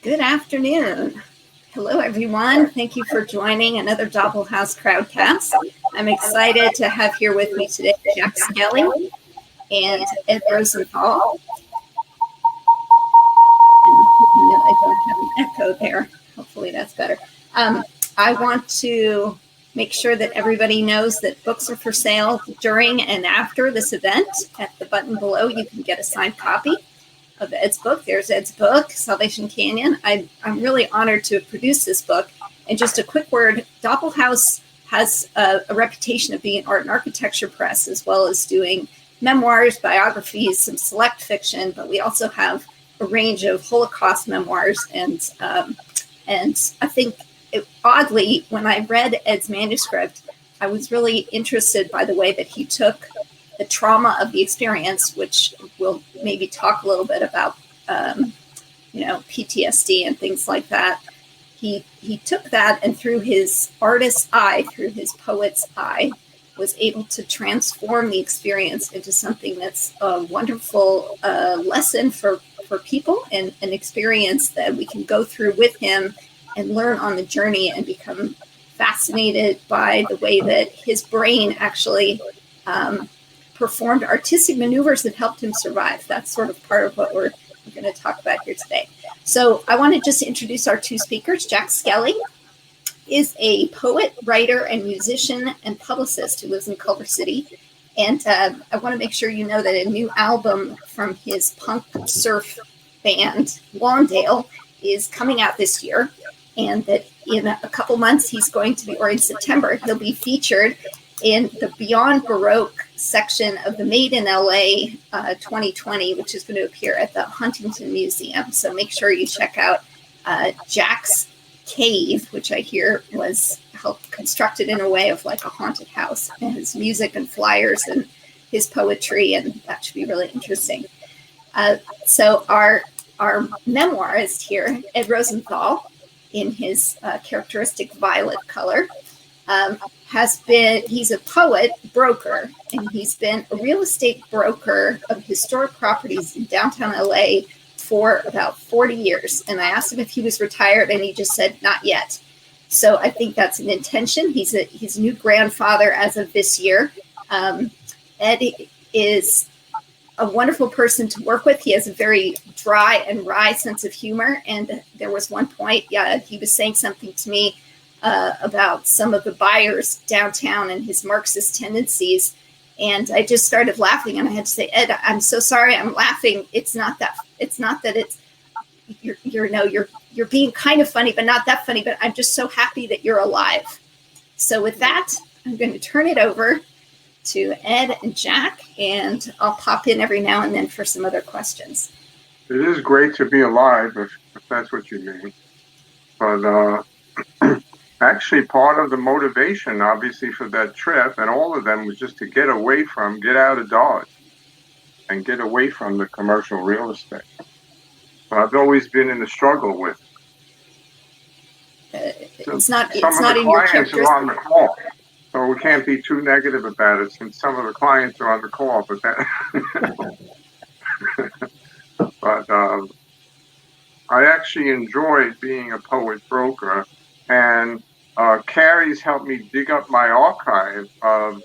Good afternoon. Hello, everyone. Thank you for joining another Doppelhouse Crowdcast. I'm excited to have here with me today Jack Skelley and Ed Rosenthal. I don't have an echo there. Hopefully that's better. I want to make sure that everybody knows that books are for sale during and after this event. At the button below, you can get a signed copy of Ed's book. There's Ed's book, Salvation Canyon. I'm really honored to have produced this book. And just a quick word, Doppelhouse has a reputation of being an art and architecture press, as well as doing memoirs, biographies, some select fiction, but we also have a range of Holocaust memoirs. And I think, oddly, when I read Ed's manuscript, I was really interested by the way that he took the trauma of the experience, which we'll maybe talk a little bit about, PTSD and things like that. He took that and through his artist's eye, through his poet's eye, was able to transform the experience into something that's a wonderful lesson for people and an experience that we can go through with him and learn on the journey and become fascinated by the way that his brain actually performed artistic maneuvers that helped him survive. That's sort of part of what we're going to talk about here today. So I want to just introduce our two speakers. Jack Skelley is a poet, writer, and musician and publicist who lives in Culver City. And I want to make sure you know that a new album from his punk surf band, Lawndale, is coming out this year. And that in a couple months, he's going to be, or in September, he'll be featured in the Beyond Baroque section of the Made in LA 2020, which is going to appear at the Huntington Museum. So make sure you check out Jack's Cave, which I hear was helped constructed in a way of like a haunted house, and his music and flyers and his poetry, and that should be really interesting. So our memoirist here, Ed Rosenthal, in his characteristic violet color, he's a poet broker, and he's been a real estate broker of historic properties in downtown LA for about 40 years. And I asked him if he was retired, and he just said, not yet. So I think that's an intention. He's a new grandfather as of this year. Ed is a wonderful person to work with. He has a very dry and wry sense of humor. And there was one point, he was saying something to me about some of the buyers downtown and his Marxist tendencies. And I just started laughing, and I had to say, Ed, I'm so sorry I'm laughing. It's not that you're being kind of funny, but not that funny, but I'm just so happy that you're alive. So with that, I'm going to turn it over to Ed and Jack, and I'll pop in every now and then for some other questions. It is great to be alive, if that's what you mean. But actually, part of the motivation, obviously, for that trip and all of them was just to get out of Dodge and get away from the commercial real estate. So I've always been in a struggle with it. It's not in your clients are on the call, so we can't be too negative about it since some of the clients are on the call. But I actually enjoyed being a poet broker, and Carrie's helped me dig up my archive of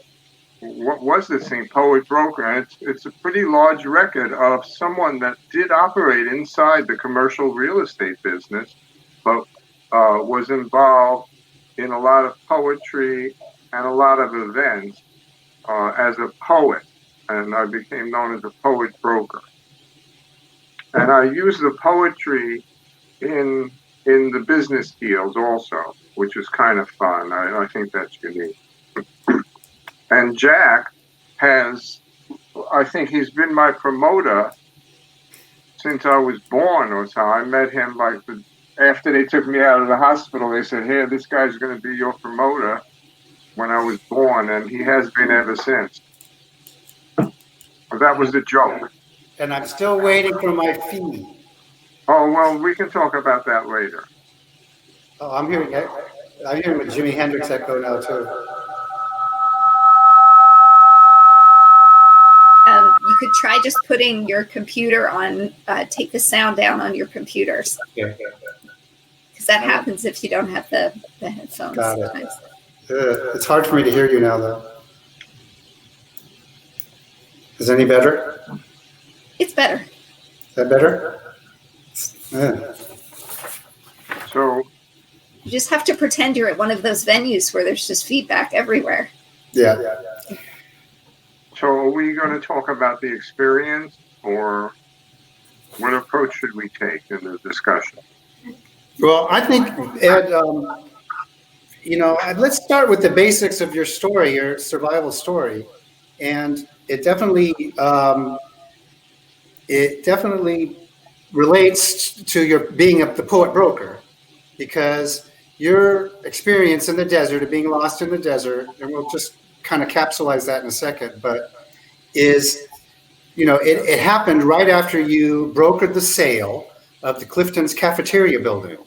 what was this thing, poet broker, and it's a pretty large record of someone that did operate inside the commercial real estate business, but was involved in a lot of poetry and a lot of events as a poet, and I became known as a poet broker. And I use the poetry in the business deals also, which is kind of fun. I think that's unique. And Jack I think he's been my promoter since I was born or so. I met him after they took me out of the hospital. They said, hey, this guy's going to be your promoter when I was born, and he has been ever since. But that was the joke. And I'm still waiting for my fee. Oh, well, we can talk about that later. Oh, I'm hearing a Jimi Hendrix echo now, too. You could try just putting your computer on, take the sound down on your computers. Yeah. because that happens if you don't have the headphones. Got it. Sometimes. It's hard for me to hear you now, though. Is it any better? It's better. Is that better? Yeah. So You just have to pretend you're at one of those venues where there's just feedback everywhere. Yeah. So are we going to talk about the experience, or what approach should we take in the discussion? Well, I think, Ed, let's start with the basics of your story, your survival story. And it definitely relates to your being the poet broker, because your experience in the desert, of being lost in the desert, and we'll just kind of capsulize that in a second, but it happened right after you brokered the sale of the Clifton's cafeteria building.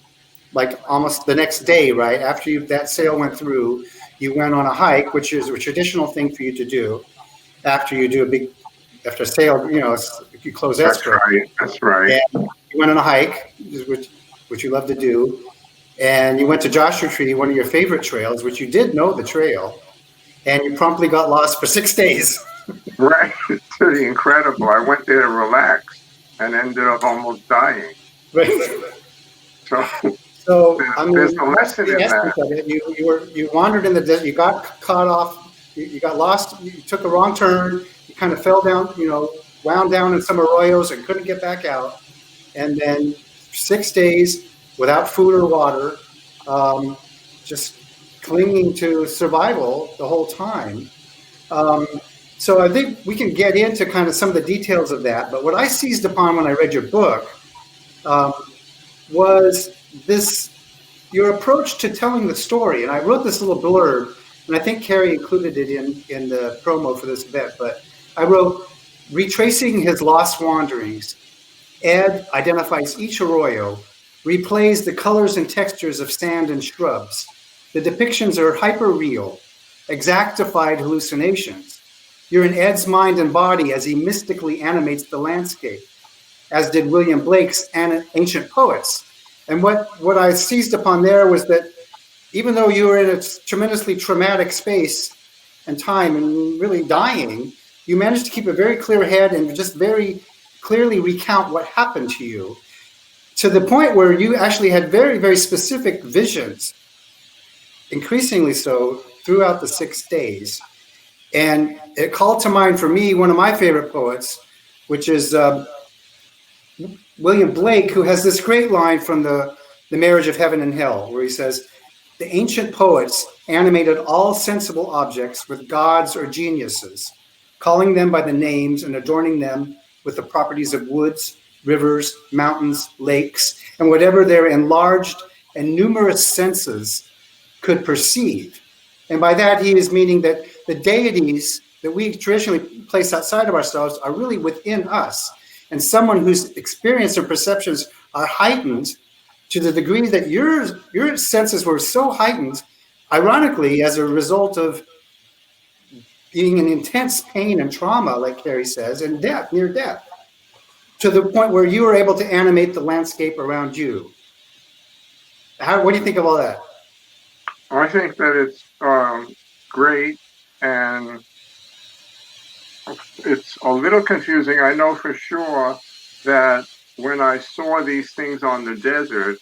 Like almost the next day, right after that sale went through, you went on a hike, which is a traditional thing for you to do after you do after a sale. You close escrow. That's right. And you went on a hike, which you love to do, and you went to Joshua Tree, one of your favorite trails, which you did know the trail, and you promptly got lost for 6 days. Right. It's pretty incredible. I went there to relax and ended up almost dying. Right. So I mean, there's a lesson in that. Of it. You wandered in the desert. You got caught off. You got lost. You took a wrong turn. You kind of fell down. Wound down in some arroyos and couldn't get back out. And then 6 days without food or water, just clinging to survival the whole time. So I think we can get into kind of some of the details of that. But what I seized upon when I read your book was your approach to telling the story. And I wrote this little blurb, and I think Carrie included it in the promo for this event. But I wrote, retracing his lost wanderings, Ed identifies each arroyo, replays the colors and textures of sand and shrubs. The depictions are hyper-real, exactified hallucinations. You're in Ed's mind and body as he mystically animates the landscape, as did William Blake's ancient poets. And what I seized upon there was that even though you were in a tremendously traumatic space and time and really dying, you managed to keep a very clear head and just very clearly recount what happened to you, to the point where you actually had very, very specific visions, increasingly so throughout the 6 days. And it called to mind for me one of my favorite poets, which is William Blake, who has this great line from the Marriage of Heaven and Hell, where he says, the ancient poets animated all sensible objects with gods or geniuses, calling them by the names and adorning them with the properties of woods, rivers, mountains, lakes, and whatever their enlarged and numerous senses could perceive. And by that, he is meaning that the deities that we traditionally place outside of ourselves are really within us. And someone whose experience and perceptions are heightened to the degree that your senses were so heightened, ironically, as a result of being in intense pain and trauma, like Carrie says, and death, near death, to the point where you were able to animate the landscape around you. What do you think of all that? I think that it's great, and it's a little confusing. I know for sure that when I saw these things on the desert,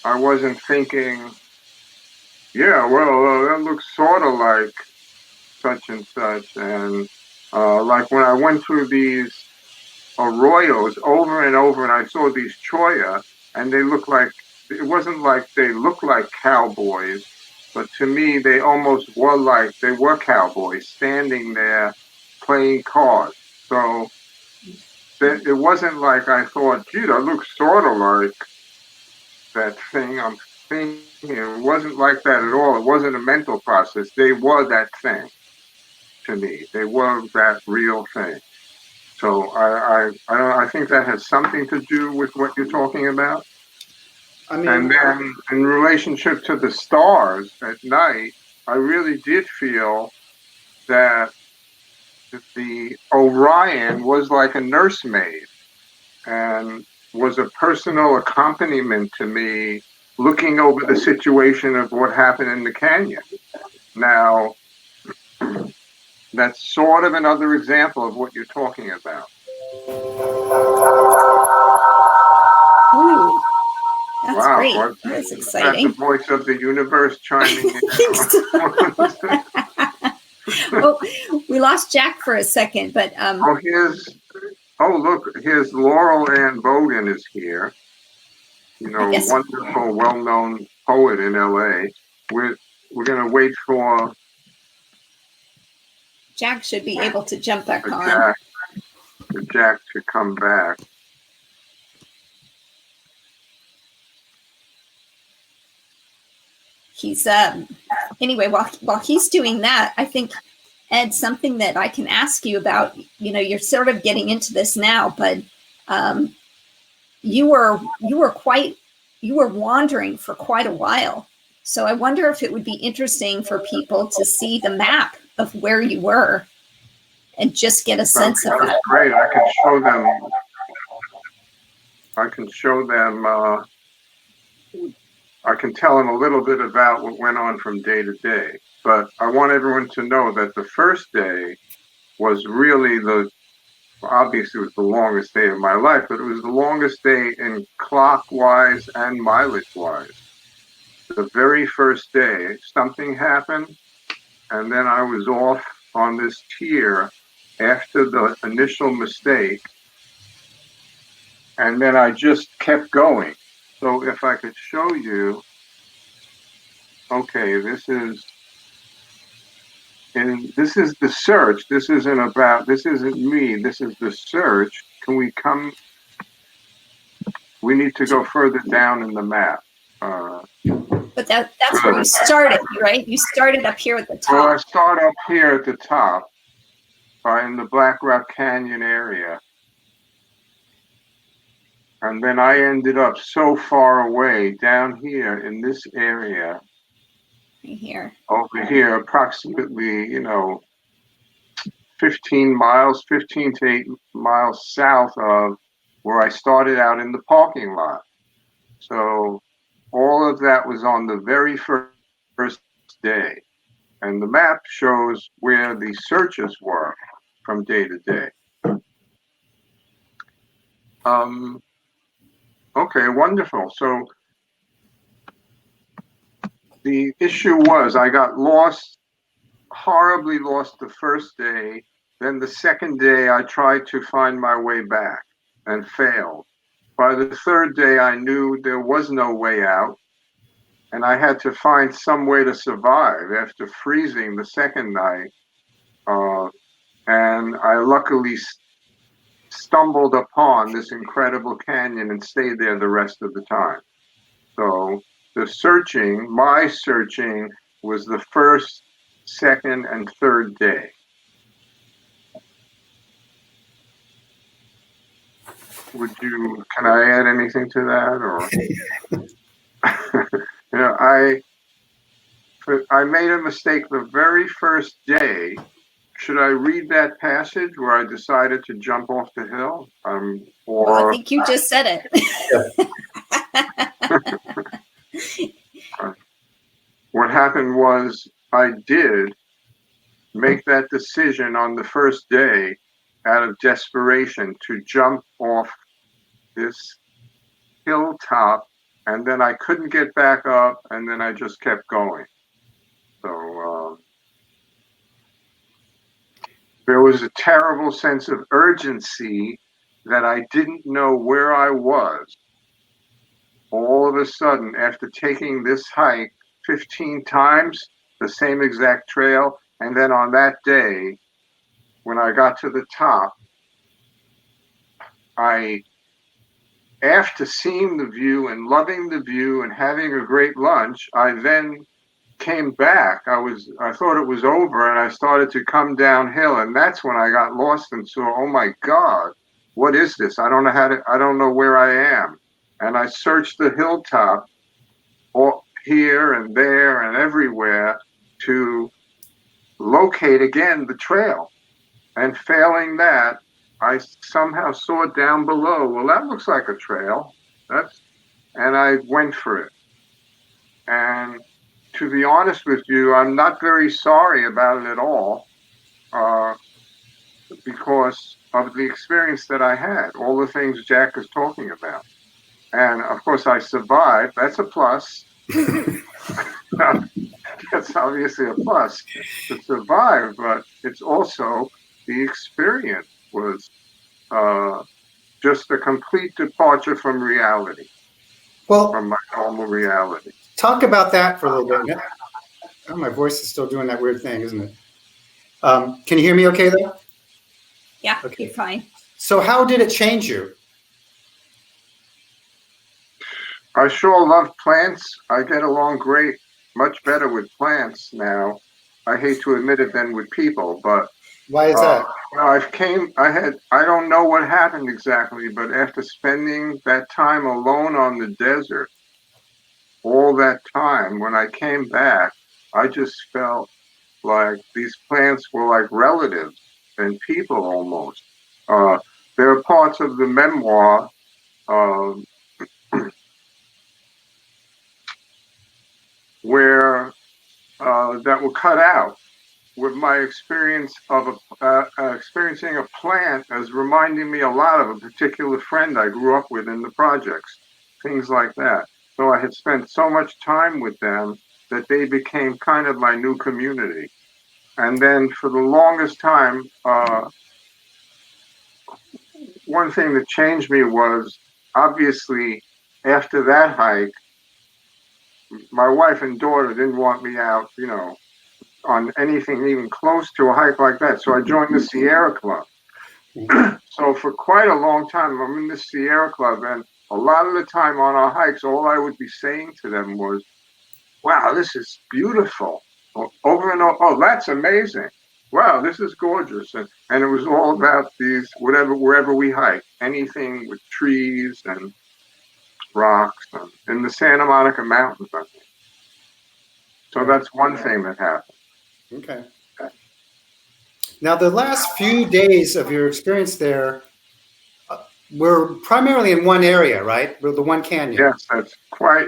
I wasn't thinking, yeah, well, that looks sort of like such and such. And like when I went through these arroyos over and over, and I saw these cholla, and they looked like, it wasn't like they looked like cowboys, but to me, they almost were like they were cowboys standing there playing cards. So it wasn't like I thought, gee, that looks sort of like that thing I'm thinking. It wasn't like that at all. It wasn't a mental process. They were that thing to me. They were that real thing. So I think that has something to do with what you're talking about. I mean, and then in relationship to the stars at night, I really did feel that the Orion was like a nursemaid and was a personal accompaniment to me looking over the situation of what happened in the canyon. Now, that's sort of another example of what you're talking about. Ooh, that's Wow, great. what, That's that's exciting. the voice of the universe chiming in. I think so. Oh, we lost Jack for a second, but look, here's Laurel Ann Bogan is here. You I know, guess wonderful, well-known poet in LA. We're gonna wait for Jack should be able to jump back on. Jack to come back. He's anyway, while he's doing that, I think, Ed, something that I can ask you about, you know, you're sort of getting into this now, but you were wandering for quite a while. So I wonder if it would be interesting for people to see the map of where you were and just get a sense of that. Great, I can show them. I can tell them a little bit about what went on from day to day. But I want everyone to know that the first day was really obviously it was the longest day of my life, but it was the longest day in clockwise and mileage-wise. The very first day, something happened, and then I was off on this tier after the initial mistake, and then I just kept going. So if I could show you, okay, this is the search. This isn't me, this is the search. Can we come? We need to go further down in the map. But that's where you started, right? You started up here at the top. Well, I start up here at the top, in the Black Rock Canyon area. And then I ended up so far away down here in this area. Here. Over here, approximately, 15 to 8 miles south of where I started out in the parking lot. So all of that was on the very first day. And the map shows where the searches were from day to day. Okay, wonderful. So the issue was I got lost, horribly lost the first day. Then the second day, I tried to find my way back and failed. By the third day, I knew there was no way out, and I had to find some way to survive after freezing the second night. And I luckily stumbled upon this incredible canyon and stayed there the rest of the time. So my searching was the first, second, and third day. Can I add anything to that? Or, I made a mistake the very first day. Should I read that passage where I decided to jump off the hill? Well, I think you just said it. What happened was I did make that decision on the first day out of desperation to jump off this hilltop, and then I couldn't get back up, and then I just kept going. So there was a terrible sense of urgency that I didn't know where I was. All of a sudden, after taking this hike 15 times, the same exact trail, and then on that day, when I got to the top, after seeing the view and loving the view and having a great lunch, I then came back. I thought it was over, and I started to come downhill, and that's when I got lost and saw, oh my God, what is this? I don't know where I am. And I searched the hilltop here and there and everywhere to locate again the trail. And failing that, I somehow saw down below, well, that looks like a trail. And I went for it. And to be honest with you, I'm not very sorry about it at all, because of the experience that I had, all the things Jack is talking about. And of course, I survived. That's a plus. That's obviously a plus to survive, but it's also the experience was just a complete departure from reality, Well, from my normal reality. talk about that for a little bit. Oh, my voice is still doing that weird thing, isn't it? Can you hear me okay, though? Yeah, Okay. you're fine. So how did it change you? I sure love plants. I get along great, much better with plants now. I hate to admit it than with people, but Why is that? I don't know what happened exactly, but after spending that time alone on the desert, all that time, when I came back, I just felt like these plants were like relatives and people almost. Uh, there are parts of the memoir um, where that were cut out with my experience of experiencing a plant as reminding me a lot of a particular friend I grew up with in the projects, things like that. So I had spent so much time with them that they became kind of my new community. And then for the longest time, one thing that changed me was obviously after that hike, my wife and daughter didn't want me out, on anything even close to a hike like that. So I joined the Sierra Club. So for quite a long time, I'm in the Sierra Club, and a lot of the time on our hikes, all I would be saying to them was, "Wow, this is beautiful." Over and over, "Oh, that's amazing. Wow, this is gorgeous." And it was all about these, wherever we hike, anything with trees and rocks, and in the Santa Monica Mountains, I think. So that's one thing that happened. Okay. Now, the last few days of your experience there were primarily in one area, right? The one canyon. Yes,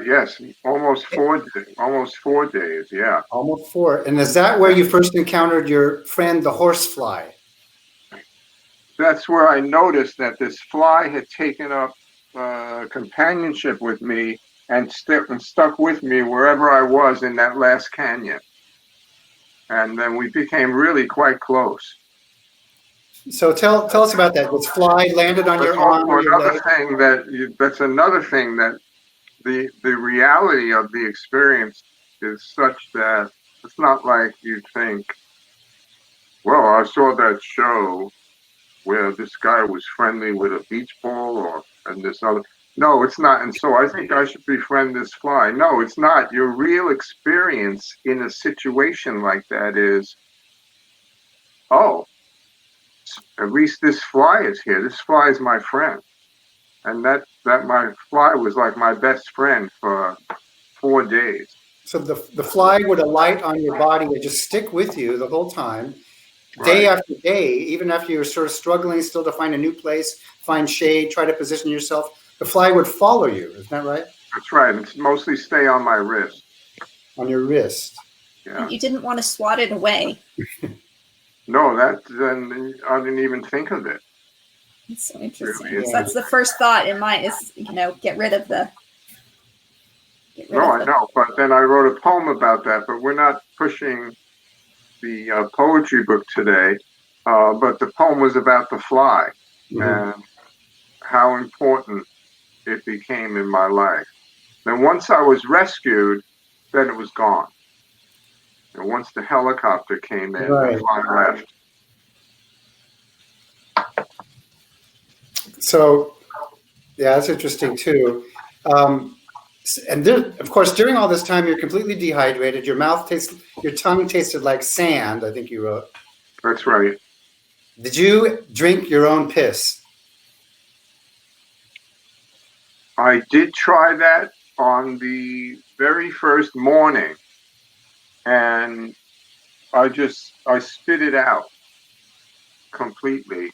yes, almost 4 days, yeah. Almost 4. And is that where you first encountered your friend, the horsefly? That's where I noticed that this fly had taken up companionship with me and stuck with me wherever I was in that last canyon. And then we became really quite close. So tell us about that. This fly landed on That's your arm or your leg? that's another thing that the reality of the experience is such that it's not like you think, well, I saw that show where this guy was friendly with a beach ball and this other. No, it's not. And so I think I should befriend this fly. No, it's not. Your real experience in a situation like that is, oh, at least this fly is here. This fly is my friend. And that my fly was like my best friend for 4 days. So the fly would alight on your body and just stick with you the whole time, day Right. after day, even after you're sort of struggling still to find a new place, find shade, try to position yourself. The fly would follow you. Isn't that right? That's right. It's mostly stay on my wrist. On your wrist. Yeah. And you didn't want to swat it away. No, then I didn't even think of it. It's so interesting. Really, So that's the first thought in mine is, get rid of the. I know, but then I wrote a poem about that. But we're not pushing the poetry book today. But the poem was about the fly and how important it became in my life. Then once I was rescued, then it was gone. And once the helicopter came in, the fly left. So, yeah, that's interesting too. And of course, during all this time, you're completely dehydrated. Your tongue tasted like sand, I think you wrote. That's right. Did you drink your own piss? I did try that on the very first morning, and I spit it out completely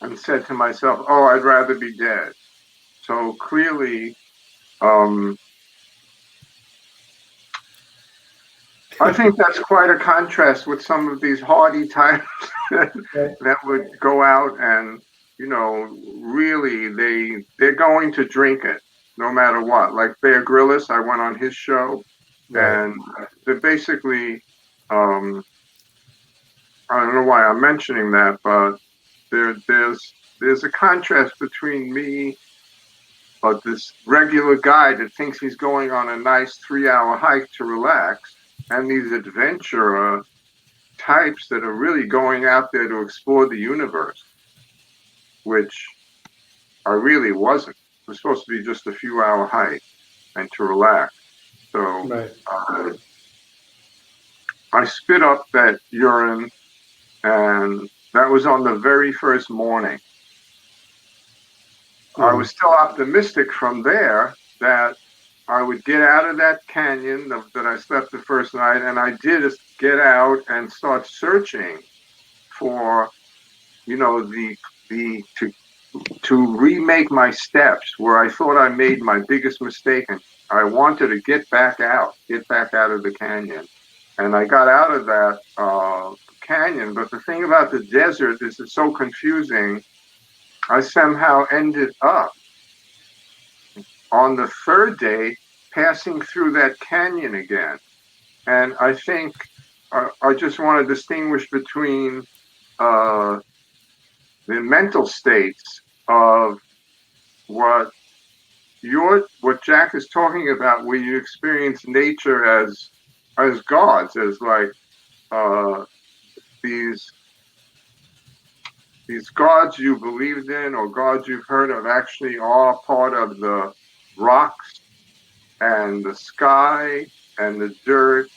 and said to myself, "Oh, I'd rather be dead." So clearly, I think that's quite a contrast with some of these hardy types that would go out and, really they're going to drink it no matter what. Like Bear Grylls, I went on his show, Right. and they're basically, I don't know why I'm mentioning that, but there's a contrast between me, this regular guy that thinks he's going on a nice 3-hour hike to relax, and these adventurer types that are really going out there to explore the universe, which I really wasn't. It was supposed to be just a few-hour hike and to relax. So Right. I spit up that urine, and that was on the very first morning. I was still optimistic from there that I would get out of that canyon that I slept the first night, and I did get out and start searching for, the to remake my steps where I thought I made my biggest mistake, and I wanted to get back out of the canyon, and I got out of that canyon. But the thing about the desert is it's so confusing. I somehow ended up on the third day passing through that canyon again. And I think I just want to distinguish between the mental states of what Jack is talking about, where you experience nature as gods, as like these gods you believed in or gods you've heard of actually are part of the rocks and the sky and the dirt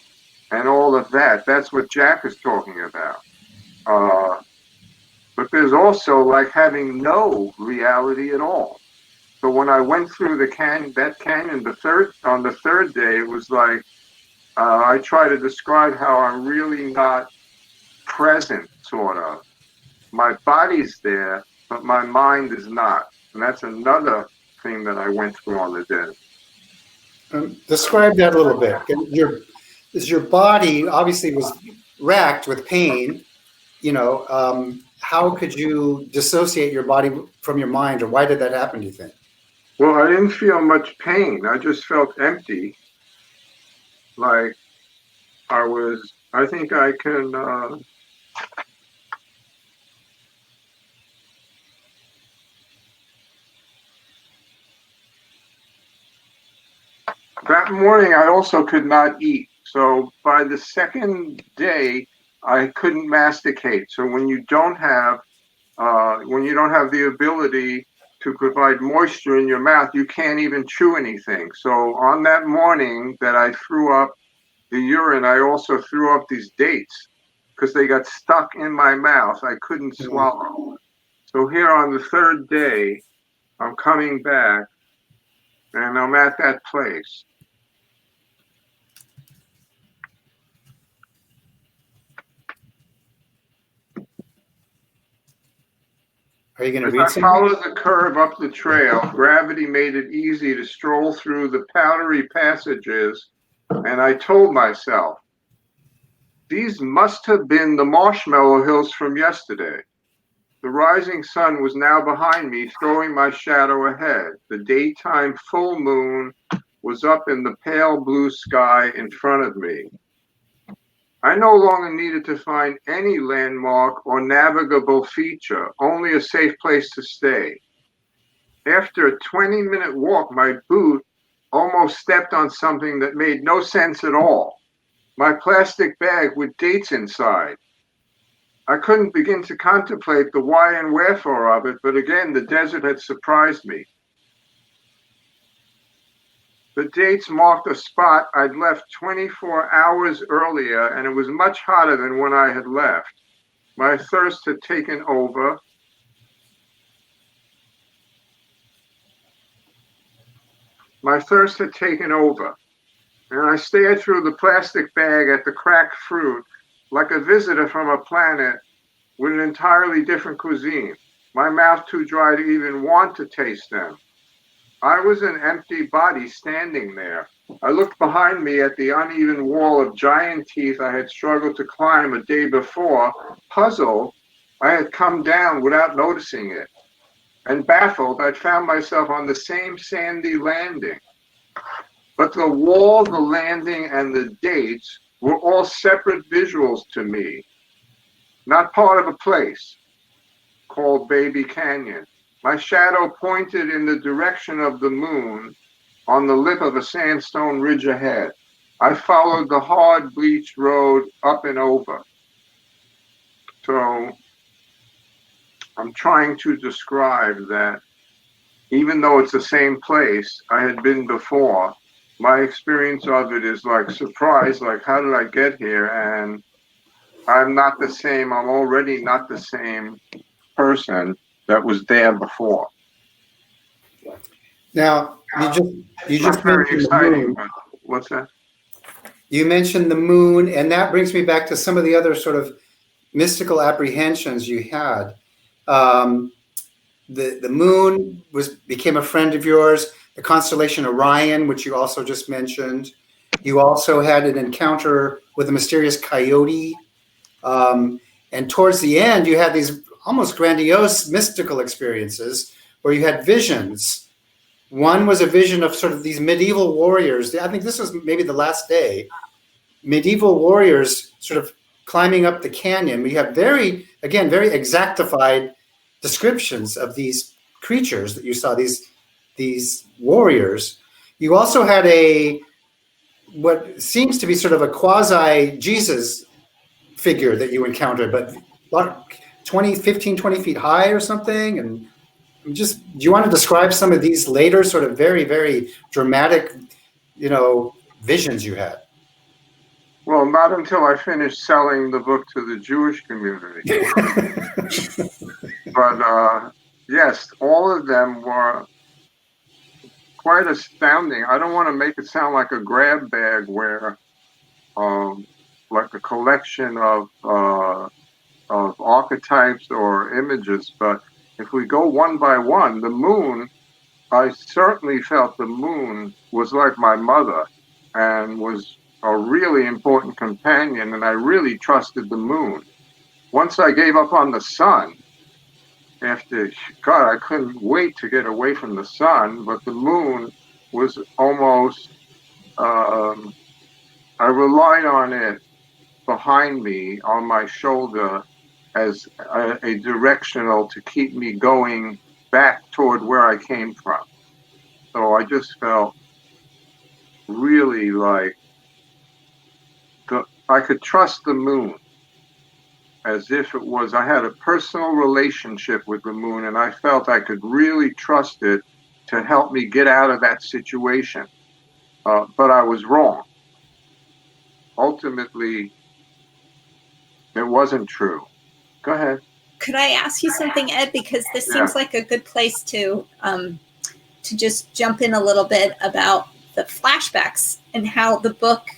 and all of that. That's what Jack is talking about. But there's also like having no reality at all. So when I went through that canyon, on the third day, it was like I try to describe how I'm really not present, sort of. My body's there, but my mind is not, and that's another thing that I went through on the day. Describe that a little bit. Your body obviously was racked with pain. How could you dissociate your body from your mind, or why did that happen, do you think? Well, I didn't feel much pain. I just felt empty. Like I think I can, that morning I also could not eat. So by the second day, I couldn't masticate. So when you don't have the ability to provide moisture in your mouth, you can't even chew anything. So on that morning that I threw up the urine, I also threw up these dates because they got stuck in my mouth. I couldn't swallow. So here on the third day, I'm coming back and I'm at that place. Are you going to As read I something? followed the curve up the trail, gravity made it easy to stroll through the powdery passages, and I told myself, these must have been the marshmallow hills from yesterday. The rising sun was now behind me, throwing my shadow ahead. The daytime full moon was up in the pale blue sky in front of me. I no longer needed to find any landmark or navigable feature, only a safe place to stay. After a 20-minute walk, my boot almost stepped on something that made no sense at all. My plastic bag with dates inside. I couldn't begin to contemplate the why and wherefore of it, but again, the desert had surprised me. The dates marked a spot I'd left 24 hours earlier, and it was much hotter than when I had left. My thirst had taken over. And I stared through the plastic bag at the cracked fruit like a visitor from a planet with an entirely different cuisine. My mouth too dry to even want to taste them. I was an empty body standing there. I looked behind me at the uneven wall of giant teeth I had struggled to climb a day before. Puzzled, I had come down without noticing it. And baffled, I'd found myself on the same sandy landing. But the wall, the landing, and the dates were all separate visuals to me, not part of a place called Baby Canyon. My shadow pointed in the direction of the moon on the lip of a sandstone ridge ahead. I followed the hard bleached road up and over. So I'm trying to describe that even though it's the same place I had been before, my experience of it is like surprise, like how did I get here? And I'm not the same, I'm already not the same person that was there before. Now, you just Very mentioned the exciting, moon. but what's that? You mentioned the moon, and that brings me back to some of the other sort of mystical apprehensions you had. Um, the moon became a friend of yours. The constellation Orion, which you also just mentioned. You also had an encounter with a mysterious coyote. And towards the end, you had these almost grandiose mystical experiences where you had visions. One was a vision of sort of these medieval warriors. I think this was maybe the last day. Medieval warriors sort of climbing up the canyon. We have very exactified descriptions of these creatures that you saw, these warriors. You also had what seems to be sort of a quasi Jesus figure that you encountered, but 15, 20 feet high or something. And do you want to describe some of these later sort of very, very dramatic, visions you had? Well, not until I finished selling the book to the Jewish community. But yes, all of them were quite astounding. I don't want to make it sound like a grab bag where, like a collection of archetypes or images, but if we go one by one, the moon, I certainly felt the moon was like my mother and was a really important companion, and I really trusted the moon. Once I gave up on the sun, God, I couldn't wait to get away from the sun, but the moon was almost, I relied on it behind me on my shoulder as a directional to keep me going back toward where I came from. So I just felt really like I could trust the moon as if it was, I had a personal relationship with the moon, and I felt I could really trust it to help me get out of that situation. But I was wrong. Ultimately, it wasn't true. Go ahead. Could I ask you something, Ed? Because this seems like a good place to just jump in a little bit about the flashbacks and how the book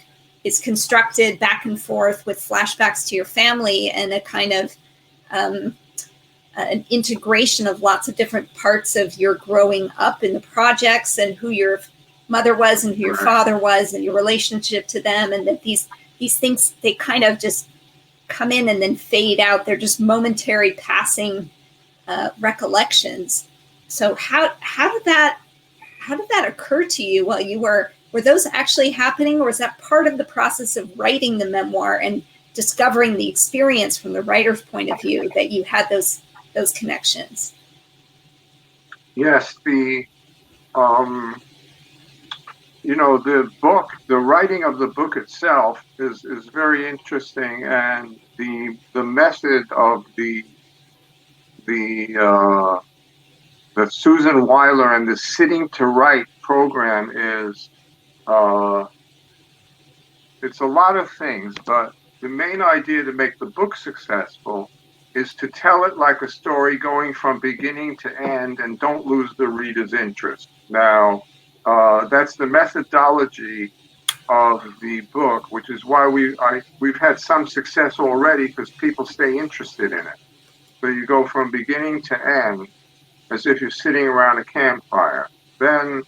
is constructed back and forth with flashbacks to your family and a kind of an integration of lots of different parts of your growing up in the projects and who your mother was and who your father was and your relationship to them, and that these things, they kind of just come in and then fade out. They're just momentary passing recollections. So how did that occur to you while you were those actually happening, or was that part of the process of writing the memoir and discovering the experience from the writer's point of view that you had those connections? Yes, the book, the writing of the book itself is very interesting, and the method of the Susan Weiler and the Sitting to Write program is, it's a lot of things, but the main idea to make the book successful is to tell it like a story going from beginning to end and don't lose the reader's interest. Now, that's the methodology of the book, which is why we've had some success already, because people stay interested in it. So you go from beginning to end as if you're sitting around a campfire. then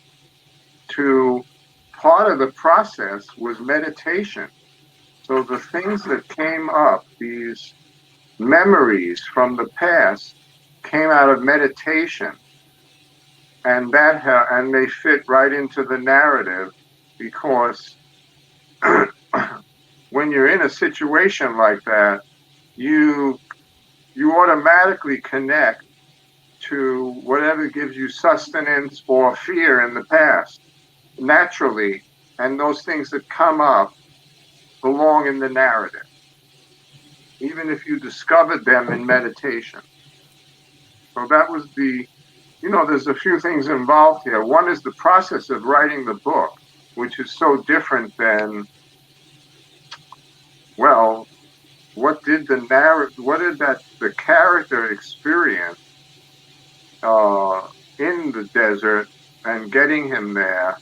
part of the process was meditation. So the things that came up, these memories from the past, came out of meditation, and and they fit right into the narrative, because when you're in a situation like that, you automatically connect to whatever gives you sustenance or fear in the past naturally, and those things that come up belong in the narrative, even if you discovered them in meditation. So that was there's a few things involved here. One is the process of writing the book, which is so different than, well, what did the character experience in the desert, and getting him there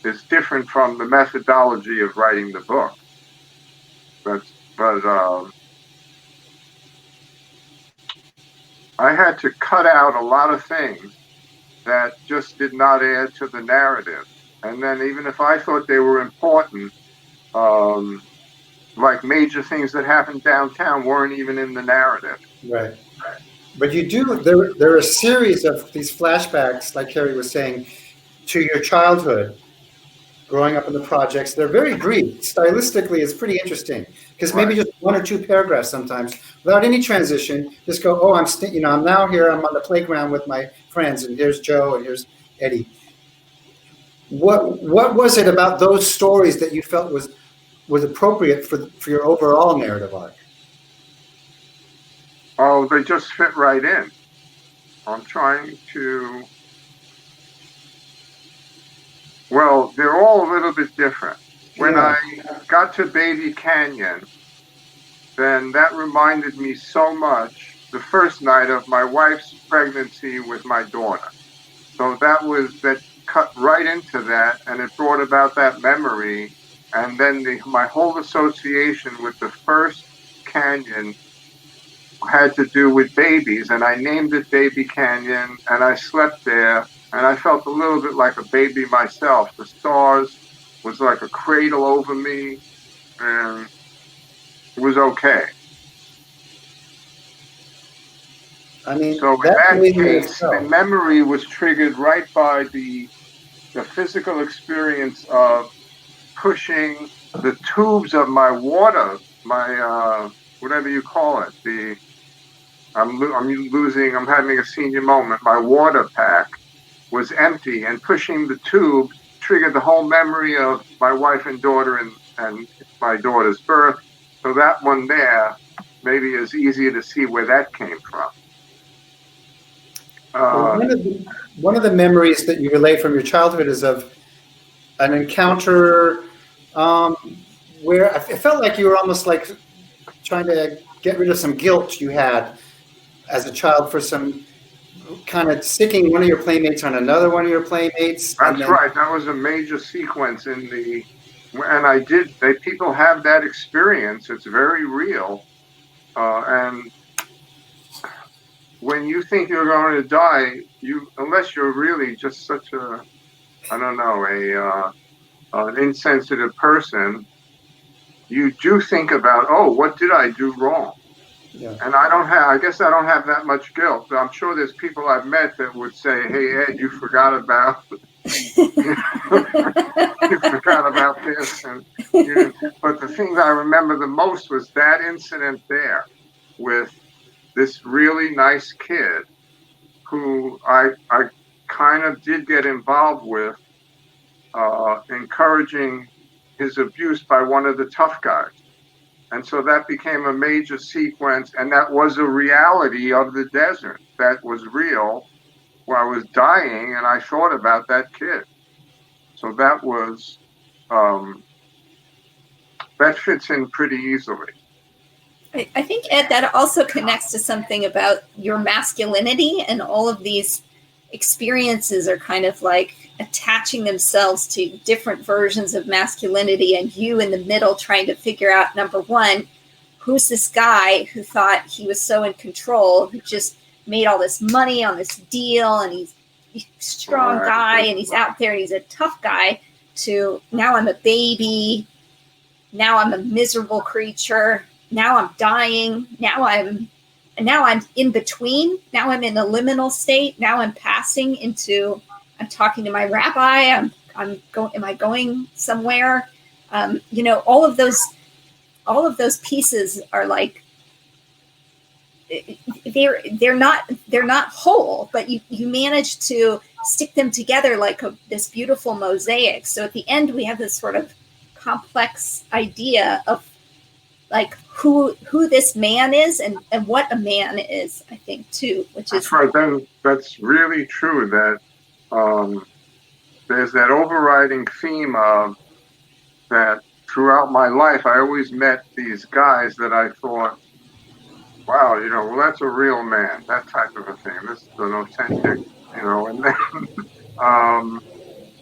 is different from the methodology of writing the book. But I had to cut out a lot of things that just did not add to the narrative. And then even if I thought they were important, like major things that happened downtown weren't even in the narrative. Right. But there are a series of these flashbacks, like Carrie was saying, to your childhood, growing up in the projects. They're very brief. Stylistically, it's pretty interesting, because maybe just one or two paragraphs sometimes, without any transition, just go, oh, I'm now here, I'm on the playground with my friends, and here's Joe, and here's Eddie. What was it about those stories that you felt was appropriate for your overall narrative arc? Oh, they just fit right in. I'm trying to... Well, they're all a little bit different. When I got to Baby Canyon, then that reminded me so much the first night of my wife's pregnancy with my daughter. So that cut right into that, and it brought about that memory. And then my whole association with the first canyon had to do with babies, and I named it Baby Canyon, and I slept there, and I felt a little bit like a baby myself. The stars was like a cradle over me, and it was okay. I mean, so in that case, the memory was triggered right by the physical experience of pushing the tubes of my water, my whatever you call it, I'm having a senior moment. My water pack was empty, and pushing the tube triggered the whole memory of my wife and daughter and my daughter's birth. So that one there maybe is easier to see where that came from. One of the memories that you relay from your childhood is of an encounter where it felt like you were almost like trying to get rid of some guilt you had as a child for some kind of sticking one of your playmates on another one of your playmates. That's right. That was a major sequence and people have that experience. It's very real. And when you think you're going to die, unless you're really just such an insensitive person, you do think about, oh, what did I do wrong? Yeah. And I guess I don't have that much guilt. I'm sure there's people I've met that would say, hey, Ed, you forgot about, you forgot about this. But the thing that I remember the most was that incident there with this really nice kid who I kind of did get involved with, encouraging his abuse by one of the tough guys. And so that became a major sequence, and that was a reality of the desert. That was real, where I was dying, and I thought about that kid. So that was, that fits in pretty easily. I think, Ed, that also connects to something about your masculinity, and all of these experiences are kind of like attaching themselves to different versions of masculinity, and you in the middle trying to figure out, number one, who's this guy who thought he was so in control, who just made all this money on this deal, and he's strong guy, and he's out there and he's a tough guy, to now I'm a baby, now I'm a miserable creature, now I'm dying, now I'm in between, now I'm in a liminal state, now I'm passing into, I'm talking to my rabbi, am I going somewhere? All of those pieces are like, they're not whole, but you manage to stick them together like this beautiful mosaic. So at the end, we have this sort of complex idea of like who this man is and what a man is, I think, too, which is right. Then that's really true, that there's that overriding theme of that throughout my life. I always met these guys that I thought, wow, well, that's a real man, that type of a thing. This is an authentic, and then,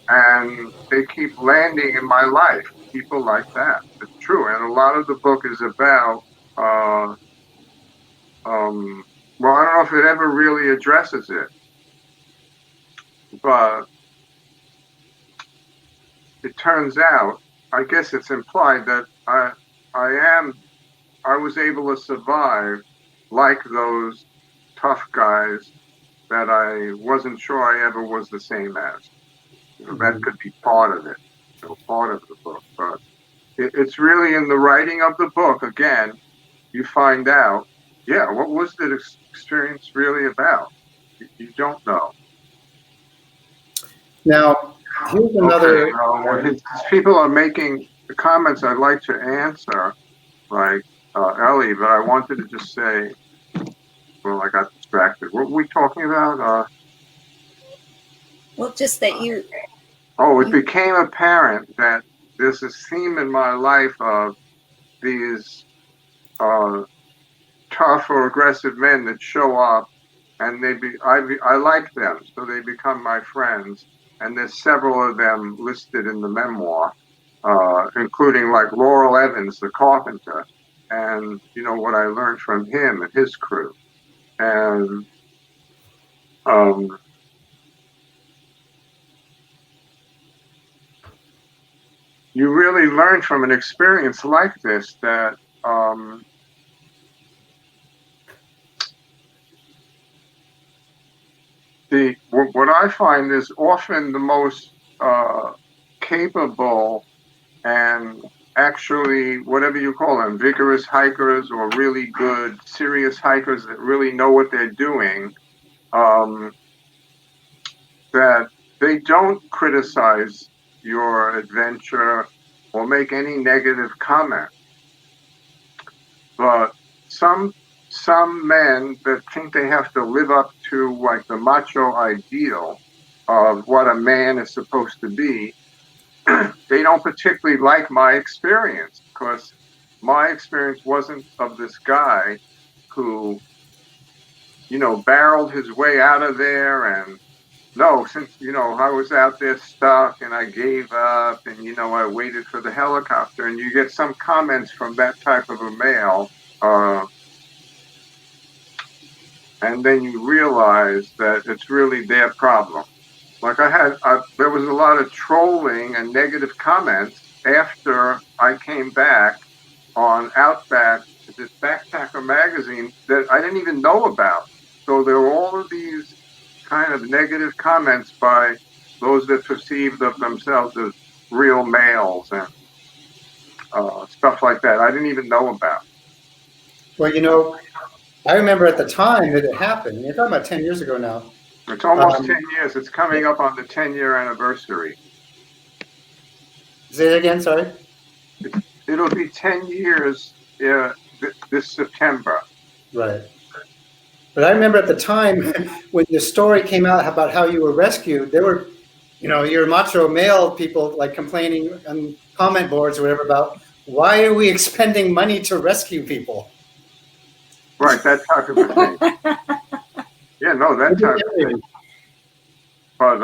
and they keep landing in my life, people like that. It's true. And a lot of the book is about, well, I don't know if it ever really addresses it, but it turns out, I guess it's implied that I was able to survive like those tough guys that I wasn't sure I ever was the same as. That could be part of it, part of the book. But it's really in the writing of the book, again, you find out, yeah, what was the experience really about? You don't know. Now, here's another. Okay, people are making the comments I'd like to answer, like Ellie, but I wanted to just say, well, I got distracted. What were we talking about? well, just that you. Oh, it became apparent that there's this theme in my life of these tough or aggressive men that show up, and I like them, so they become my friends. And there's several of them listed in the memoir, including like Laurel Evans, the carpenter, and what I learned from him and his crew. And you really learn from an experience like this that what I find is often the most capable and actually, whatever you call them, vigorous hikers or really good, serious hikers that really know what they're doing, that they don't criticize your adventure or make any negative comment. But some men that think they have to live up to like the macho ideal of what a man is supposed to be, they don't particularly like my experience, because my experience wasn't of this guy who, barreled his way out of there. And no, since, I was out there stuck and I gave up and, I waited for the helicopter, and you get some comments from that type of a male. And then you realize that it's really their problem. Like there was a lot of trolling and negative comments after I came back on Outback, this backpacker magazine, that I didn't even know about. So there were all of these kind of negative comments by those that perceived of themselves as real males and stuff like that I didn't even know about. Well, I remember at the time that it happened. You're talking about 10 years ago now. It's almost 10 years. It's coming up on the 10-year anniversary. Say it again, sorry? It'll be 10 years this September. Right. But I remember at the time when the story came out about how you were rescued, there were, your macho male people like complaining on comment boards or whatever about, why are we expending money to rescue people? Right, that type of a thing. Yeah, no, that type of thing. But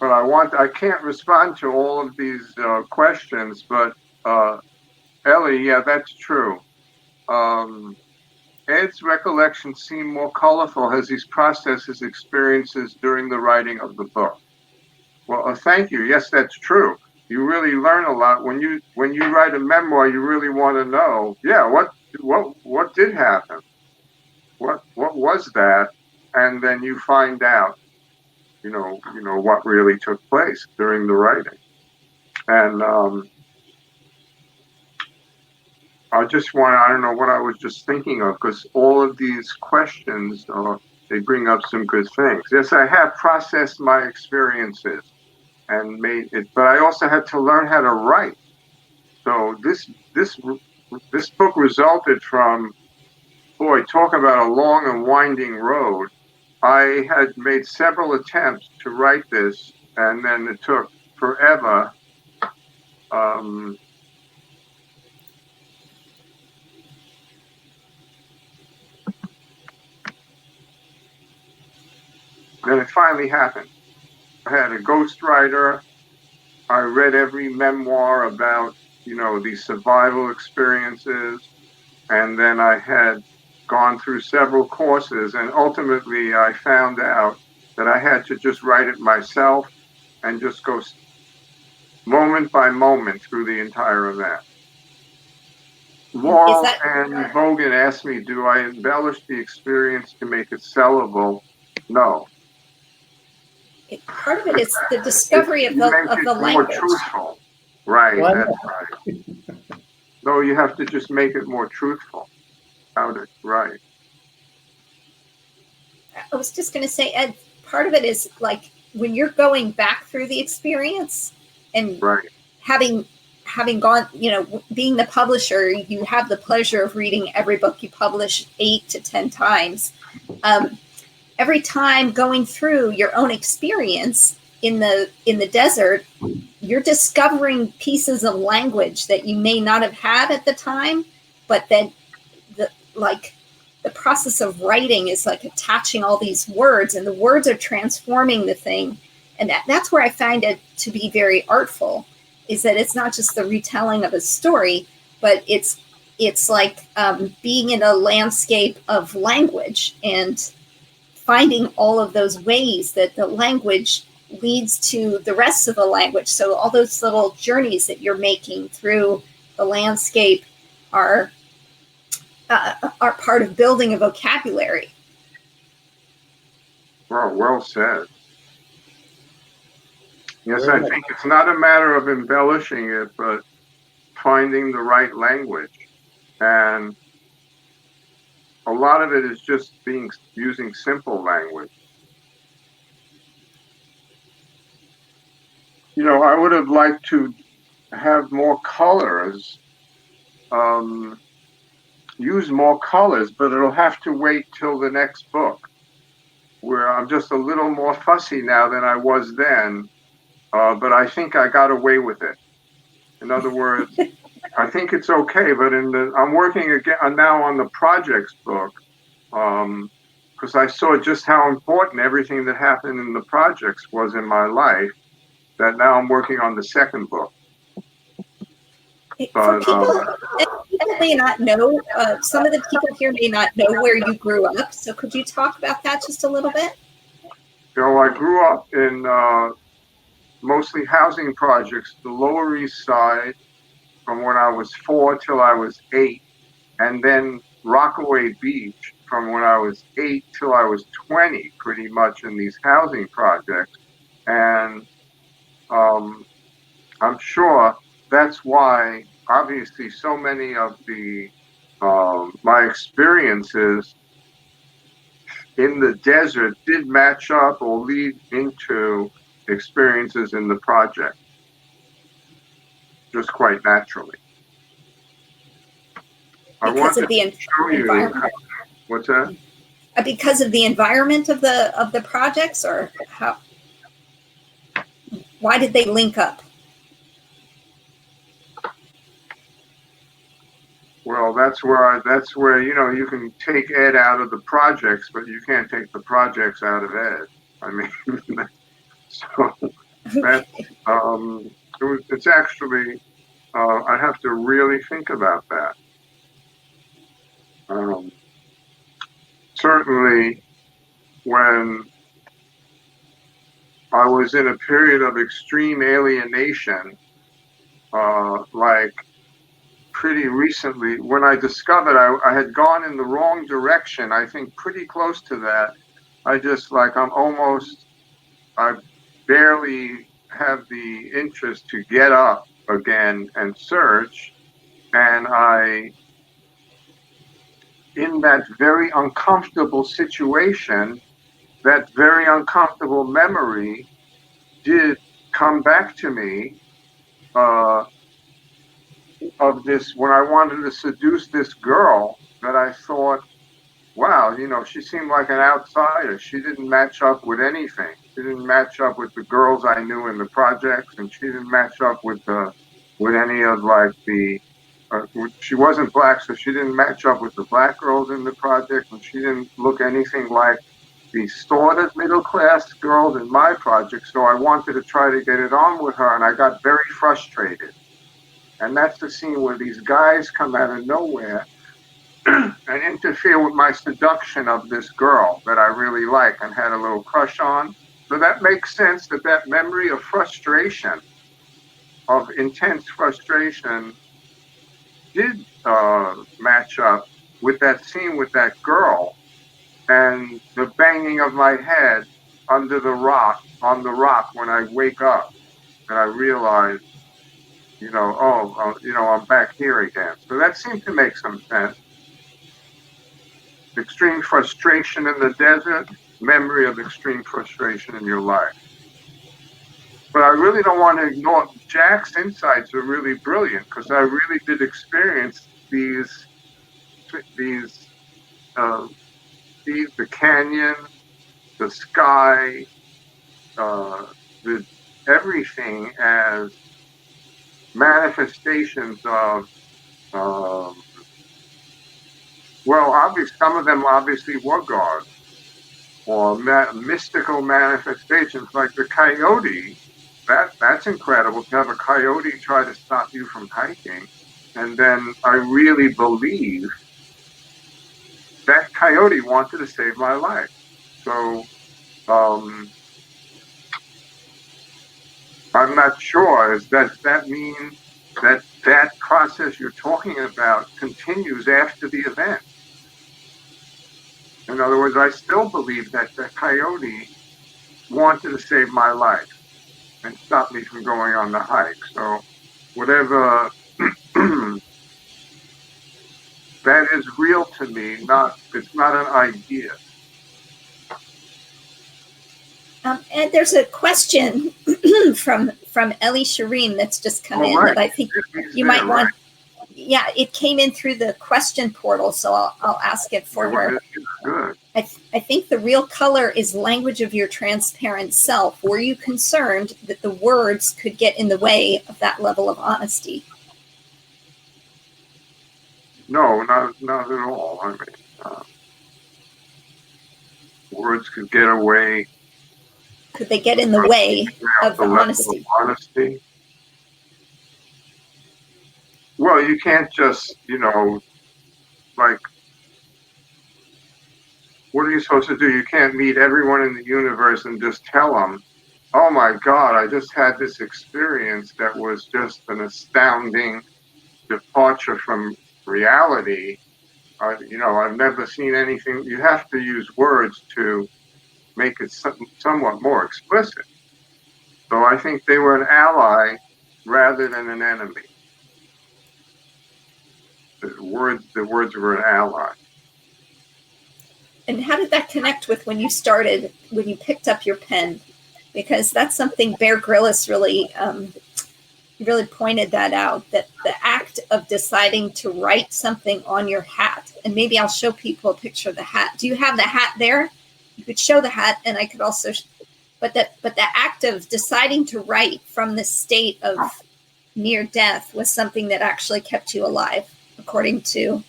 I can't respond to all of these questions, but Ellie, yeah, that's true. Ed's recollections seem more colorful as he's processed his experiences during the writing of the book. Well, thank you. Yes, that's true. You really learn a lot when you write a memoir. You really want to know, yeah, what did happen? What was that? And then you find out, you know what really took place during the writing. And I don't know what I was just thinking of, because all of these questions, they bring up some good things. Yes, I have processed my experiences and made it, but I also had to learn how to write. So this book resulted from, boy, talk about a long and winding road. I had made several attempts to write this, and then it took forever. Then it finally happened. I had a ghostwriter. I read every memoir about, these survival experiences. And then I had gone through several courses. And ultimately, I found out that I had to just write it myself and just go moment by moment through the entire event. Laurel and Bogan asked me, do I embellish the experience to make it sellable? No. Part of it is the discovery of the language. More truthful. Right, that's right. No, you have to just make it more truthful. Right. I was just going to say, Ed, part of it is like when you're going back through the experience and having gone, being the publisher, you have the pleasure of reading every book you publish 8 to 10 times. Every time going through your own experience in the desert, you're discovering pieces of language that you may not have had at the time, but then the process of writing is like attaching all these words, and the words are transforming the thing. And that's where I find it to be very artful, is that it's not just the retelling of a story, but it's like being in a landscape of language and finding all of those ways that the language leads to the rest of the language. So all those little journeys that you're making through the landscape are part of building a vocabulary. Well said. Yes, I think it's not a matter of embellishing it, but finding the right language. And a lot of it is just using simple language. I would have liked to have more colors, use more colors, but it'll have to wait till the next book, where I'm just a little more fussy now than I was then. But I think I got away with it. In other words, I think it's okay. But I'm working again now on the projects book, because I saw just how important everything that happened in the projects was in my life. That now I'm working on the second book. For people may not know, some of the people here may not know where you grew up. So could you talk about that just a little bit? I grew up in mostly housing projects, the Lower East Side, from when I was 4 till I was 8, and then Rockaway Beach from when I was 8 till I was 20, pretty much in these housing projects. And I'm sure that's why, obviously, so many of my experiences in the desert did match up or lead into experiences in the project, just quite naturally. Because of the environment. What's that? Because of the environment of the projects, or how? Why did they link up? Well, that's where you can take Ed out of the projects, but you can't take the projects out of Ed. I mean, so that it's actually I have to really think about that. certainly when I was in a period of extreme alienation, like pretty recently, when I discovered I had gone in the wrong direction, I think pretty close to that. I just like, I barely have the interest to get up again and search. And in that very uncomfortable situation, that very uncomfortable memory did come back to me, of this, when I wanted to seduce this girl that I thought, wow, she seemed like an outsider. She didn't match up with anything. She didn't match up with the girls I knew in the projects, and she didn't match up with any of like she wasn't black, so she didn't match up with the black girls in the project, and she didn't look anything like the sort of middle class girls in my project. So I wanted to try to get it on with her, and I got very frustrated. And that's the scene where these guys come out of nowhere and interfere with my seduction of this girl that I really like and had a little crush on. So that makes sense that that memory of frustration, of intense frustration, did match up with that scene with that girl and the banging of my head under the rock, on the rock when I wake up and I realize, I'm back here again. So that seemed to make some sense. Extreme frustration in the desert, memory of extreme frustration in your life. But I really don't want to ignore Jack's insights are really brilliant, because I really did experience the canyon, the sky, the everything as manifestations of, obviously, some of them obviously were gods, or mystical manifestations like the coyote. That's incredible to have a coyote try to stop you from hiking. And then I really believe that coyote wanted to save my life. So I'm not sure. Does that mean that process you're talking about continues after the event? In other words, I still believe that the coyote wanted to save my life and stop me from going on the hike. So whatever, that is real to me. It's not an idea. And there's a question from Ellie Shireen that's just come in that I think you might want. Yeah, it came in through the question portal, so I'll ask it for her. Good. I think the real color is language of your transparent self. Were you concerned that the words could get in the way of that level of honesty? No, not at all. I mean, words could get away. Could they get in the way of the honesty? Well, you can't just, like, what are you supposed to do? You can't meet everyone in the universe and just tell them, oh my God, I just had this experience that was just an astounding departure from reality. I've never seen anything. You have to use words to make it somewhat more explicit. So I think they were an ally rather than an enemy. The words were an ally. And how did that connect with when you picked up your pen? Because that's something Bear Grylls really pointed that out, that the act of deciding to write something on your hat, and maybe I'll show people a picture of the hat. Do you have the hat there? You could show the hat, and I could also, but the act of deciding to write from the state of near death was something that actually kept you alive, according to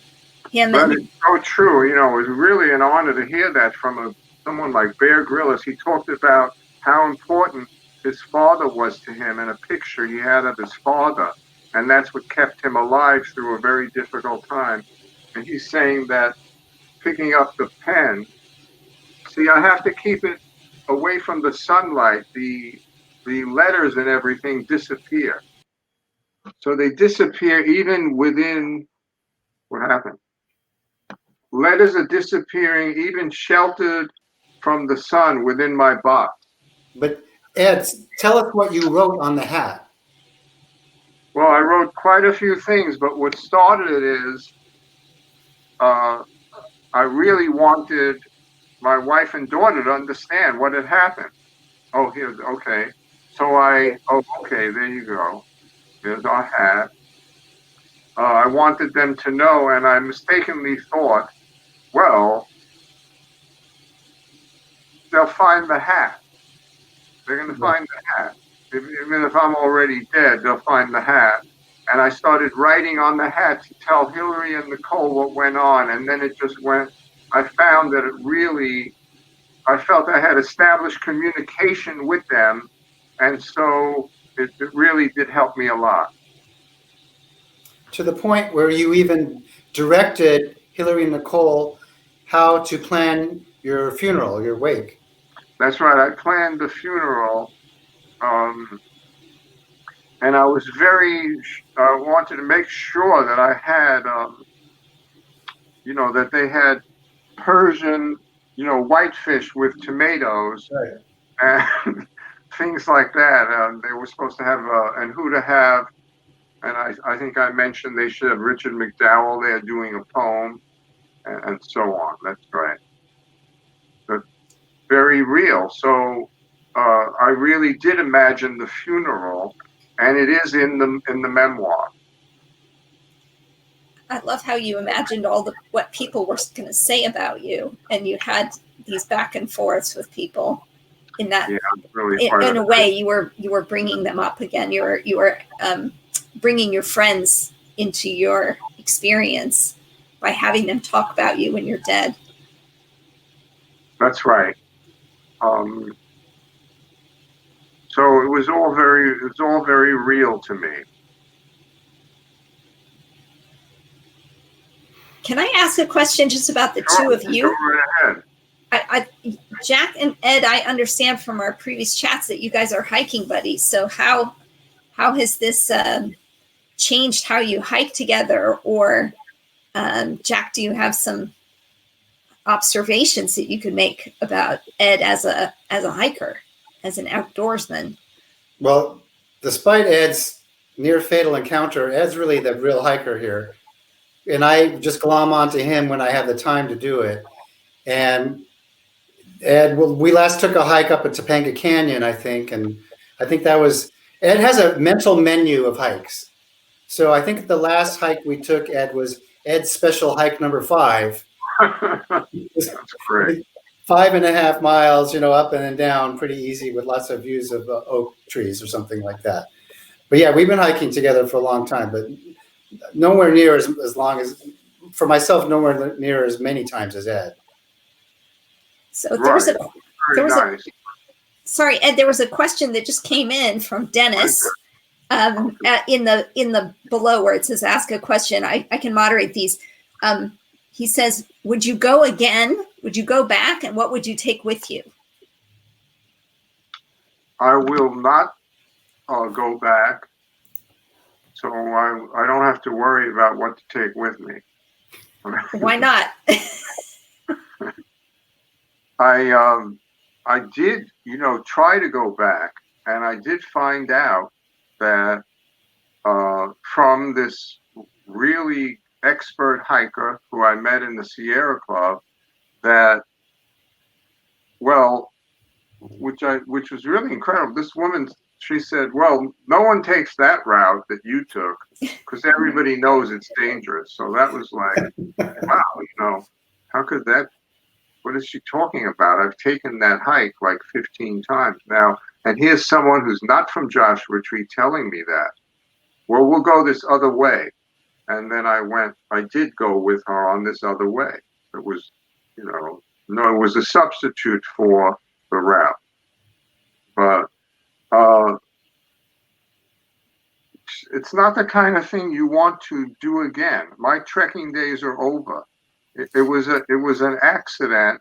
him. That is so true. It was really an honor to hear that from someone like Bear Grylls. He talked about how important his father was to him, and a picture he had of his father, and that's what kept him alive through a very difficult time. And he's saying that picking up the pen. See, I have to keep it away from the sunlight. The letters and everything disappear. So they disappear even within what happened. Letters are disappearing, even sheltered from the sun within my box. But Ed, tell us what you wrote on the hat. Well, I wrote quite a few things, but what started it is I really wanted my wife and daughter to understand what had happened. Oh, here, okay. So okay, there you go. There's our hat. I wanted them to know, and I mistakenly thought, well, they'll find the hat. They're going to find the hat. Even if I'm already dead, they'll find the hat. And I started writing on the hat to tell Hillary and Nicole what went on. And then it just went, I found that I felt I had established communication with them. And so it really did help me a lot. To the point where you even directed Hillary and Nicole how to plan your funeral, your wake. That's right. I planned the funeral. And I was I wanted to make sure that I had, that they had Persian, whitefish with tomatoes, Right. and things like that. They were supposed to have, and who to have. And I think I mentioned they should have Richard McDowell there doing a poem, and so on. That's right. But very real. So I really did imagine the funeral, and it is in the memoir. I love how you imagined what people were going to say about you, and you had these back and forths with people. In that, yeah, really in a way, you were bringing them up again. You were bringing your friends into your experience by having them talk about you when you're dead. That's right. So it was all very real to me. Can I ask a question just about the two of you? Go right ahead. Jack and Ed, I understand from our previous chats that you guys are hiking buddies. So how has this changed how you hike together? Or Jack, do you have some observations that you could make about Ed as a hiker, as an outdoorsman? Well, despite Ed's near fatal encounter, Ed's really the real hiker here. And I just glom onto him when I have the time to do it. And Ed, we last took a hike up at Topanga Canyon, I think. And I think Ed has a mental menu of hikes. So I think the last hike we took, Ed, was Ed's special hike number 5. That's great. 5.5 miles, up and down, pretty easy with lots of views of oak trees or something like that. But yeah, we've been hiking together for a long time, but nowhere near as long as, for myself, nowhere near as many times as Ed. So sorry, Ed, there was a question that just came in from Dennis. In the below where it says ask a question, I can moderate these. He says, would you go again? Would you go back? And what would you take with you? I will not go back. So I don't have to worry about what to take with me. Why not? I did, try to go back, and I did find out that from this really expert hiker who I met in the Sierra Club, that, well, which was really incredible. This woman, she said, well, no one takes that route that you took because everybody knows it's dangerous. So that was like, wow, how could that, what is she talking about? I've taken that hike like 15 times now. And here's someone who's not from Joshua Tree telling me that. Well, we'll go this other way. And then I did go with her on this other way. It was, it was a substitute for the route. But it's not the kind of thing you want to do again. My trekking days are over. It was an accident,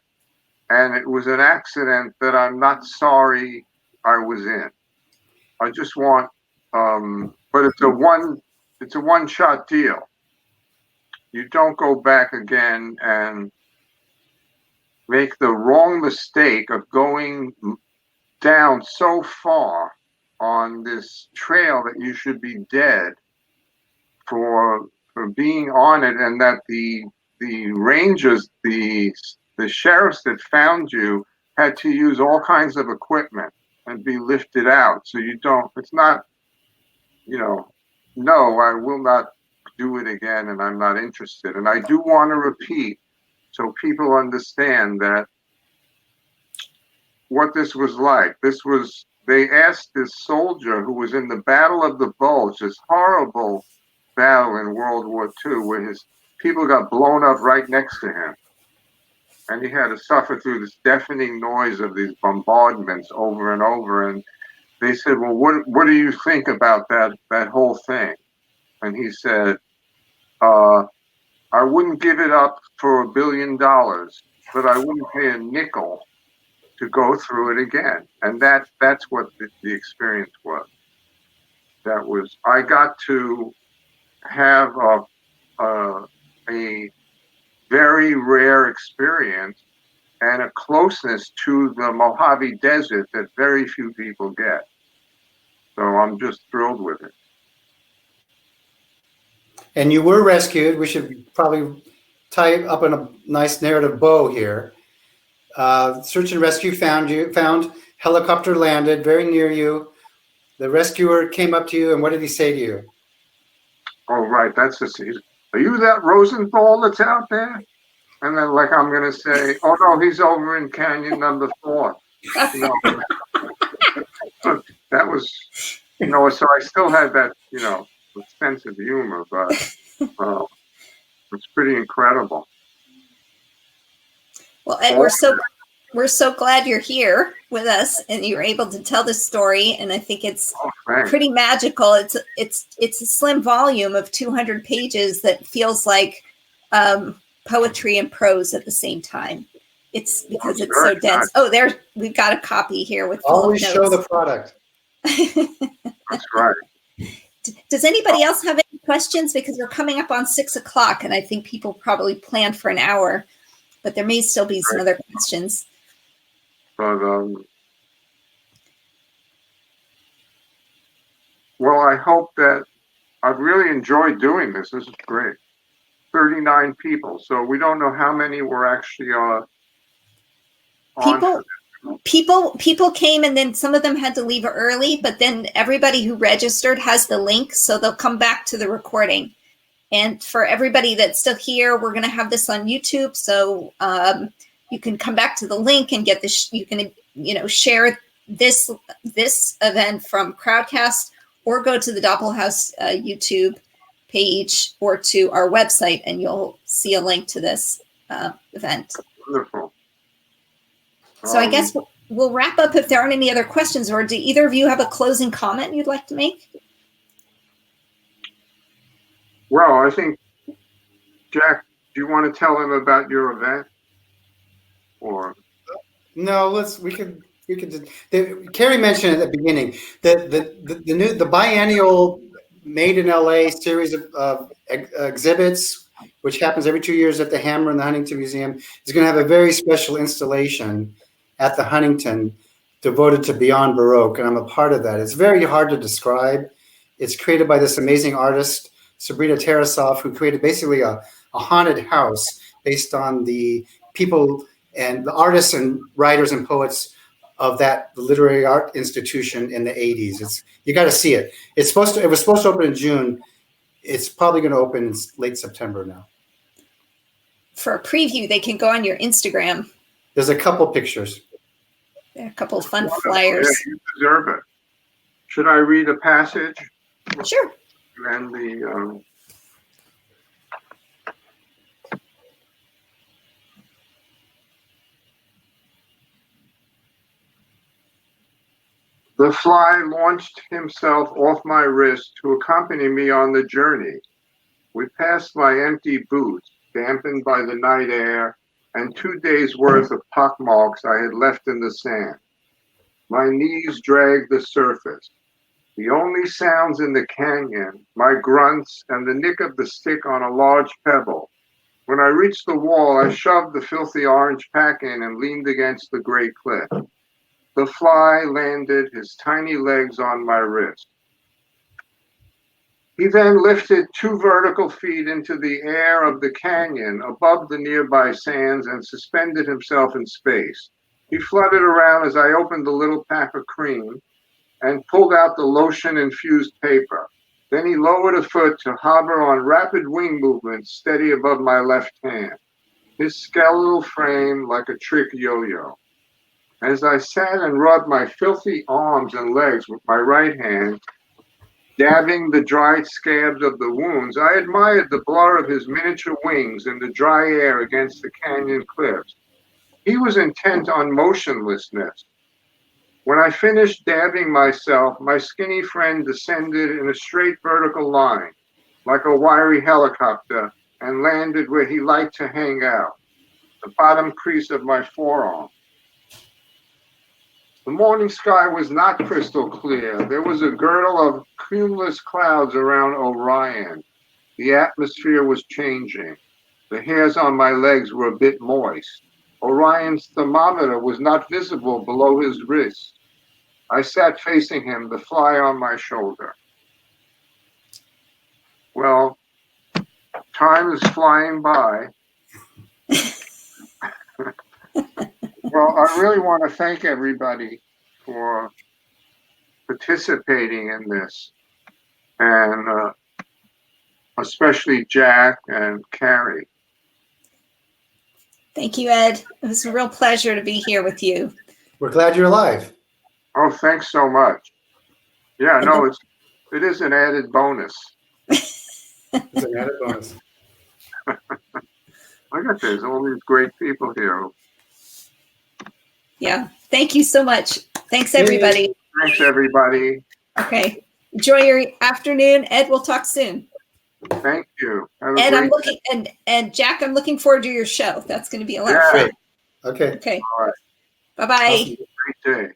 and it was an accident that I'm not sorry I was in. I just want, but it's a one-shot deal. You don't go back again and make the wrong mistake of going down so far on this trail that you should be dead for being on it, and that the rangers, the sheriffs that found you had to use all kinds of equipment and be lifted out. So you don't. It's not. No, I will not do it again, and I'm not interested. And I do want to repeat so people understand that what this was like. They asked this soldier who was in the Battle of the Bulge, this horrible battle in World War II, where his people got blown up right next to him. And he had to suffer through this deafening noise of these bombardments over and over. And they said, well, what do you think about that whole thing? And he said, I wouldn't give it up for $1 billion, but I wouldn't pay a nickel to go through it again. And that's what the experience was. I got to have a very rare experience and a closeness to the Mojave Desert that very few people get. So I'm just thrilled with it. And you were rescued. We should probably tie it up in a nice narrative bow here. Search and rescue found helicopter landed very near you. The rescuer came up to you, and what did he say to you? Oh, right. Are you that Rosenthal that's out there? And then, like, I'm going to say, oh, no, he's over in Canyon number 4. That was, so I still had that, sense of humor, but it's pretty incredible. Well, Ed, we're so glad you're here with us and you're able to tell this story. And I think it's pretty magical. It's a slim volume of 200 pages that feels like poetry and prose at the same time. It's because it's so dense. Oh, we've got a copy here with always show the product. That's right. Does anybody else have any questions? Because we're coming up on 6 o'clock, and I think people probably planned for an hour, but there may still be some other questions. But well, I hope that I've really enjoyed doing this. This is great. 39 people, so we don't know how many were actually on. People came, and then some of them had to leave early, but then everybody who registered has the link, so they'll come back to the recording. And for everybody that's still here, we're going to have this on YouTube, so you can come back to the link and get this. You can share this event from Crowdcast, or go to the Doppelhaus YouTube page or to our website, and you'll see a link to this event. Wonderful. So I guess we'll wrap up if there aren't any other questions, or do either of you have a closing comment you'd like to make? Well, I think, Jack, do you want to tell them about your event? Or no, Carrie mentioned at the beginning the biennial Made in LA series of exhibits, which happens every 2 years at the Hammer and the Huntington Museum, is going to have a very special installation at the Huntington devoted to Beyond Baroque, and I'm a part of that. It's very hard to describe. It's created by this amazing artist, Sabrina Tarasov, who created basically a haunted house based on the people and the artists and writers and poets of that literary art institution in the 80s. You got to see it. It was supposed to open in June. It's probably going to open in late September now. For a preview, they can go on your Instagram. There's a couple pictures. There are a couple of fun flyers. Yeah, you deserve it. Should I read a passage? Sure. And the fly launched himself off my wrist to accompany me on the journey. We passed my empty boots, dampened by the night air, and 2 days' worth of pockmarks I had left in the sand. My knees dragged the surface. The only sounds in the canyon, my grunts and the nick of the stick on a large pebble. When I reached the wall, I shoved the filthy orange pack in and leaned against the gray cliff. The fly landed his tiny legs on my wrist. He then lifted 2 vertical feet into the air of the canyon above the nearby sands and suspended himself in space. He fluttered around as I opened the little pack of cream and pulled out the lotion-infused paper. Then he lowered a foot to hover on rapid wing movements steady above my left hand, his skeletal frame like a trick yo-yo. As I sat and rubbed my filthy arms and legs with my right hand, dabbing the dried scabs of the wounds, I admired the blur of his miniature wings in the dry air against the canyon cliffs. He was intent on motionlessness. When I finished dabbing myself, my skinny friend descended in a straight vertical line, like a wiry helicopter, and landed where he liked to hang out, the bottom crease of my forearm. The morning sky was not crystal clear. There was a girdle of cumulus clouds around Orion. The atmosphere was changing. The hairs on my legs were a bit moist. Orion's thermometer was not visible below his wrist. I sat facing him, the fly on my shoulder. Well, time is flying by. Well, I really want to thank everybody for participating in this, and especially Jack and Carrie. Thank you, Ed. It was a real pleasure to be here with you. We're glad you're alive. Oh, thanks so much. Yeah, no, it is an added bonus. It's an added bonus. Look at this, all these great people here. Yeah. Thank you so much. Thanks, everybody. Thanks, everybody. Okay. Enjoy your afternoon. Ed, we'll talk soon. Thank you. Have a Ed, great I'm looking, and Jack, I'm looking forward to your show. That's going to be a lot of Yeah. fun. Okay. Okay. All right. Bye-bye. Have a great day.